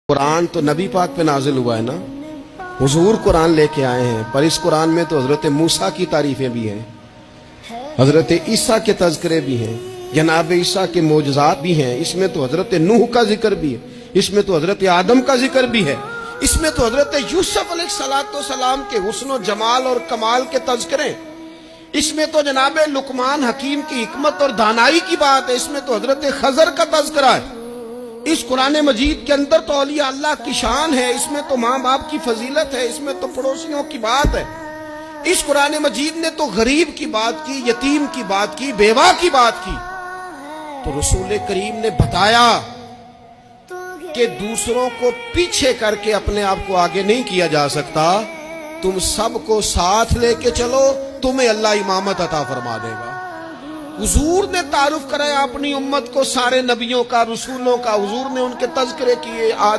कुरान तो नबी पाक पे नाजिल हुआ है ना, हुजूर कुरान लेके आए हैं, पर इस कुरान में तो हजरत मूसा की तारीफें भी हैं, हजरत ईसा के तज़किरे भी हैं, जनाब ईसा के मोजज़ात भी हैं। इसमें तो हजरत नूह का जिक्र भी है, इसमें तो हजरत आदम का जिक्र भी है, इसमें तो हजरत यूसुफ अलैहिस्सलाम के हुस्न जमाल और कमाल के तज़किरे, इसमें तो जनाब लुकमान हकीम की हिकमत और दानाई की बात है, इसमें तो हजरत खजर का तज़किरा है। इस कुरान मजीद के अंदर तो औलिया अल्लाह की शान है, इसमें तो माँ बाप की फजीलत है, इसमें तो पड़ोसियों की बात है। इस कुरान मजीद ने तो गरीब की बात की, यतीम की बात की, बेवा की बात की। तो रसूल करीम ने बताया कि दूसरों को पीछे करके अपने आप को आगे नहीं किया जा सकता, तुम सबको साथ लेके चलो, तुम्हें अल्लाह इमामत अता फरमा देगा। हुजूर ने तारुफ कराया अपनी उम्मत को सारे नबियों का, रसूलों का, हुजूर ने उनके तज़किरे किए। आज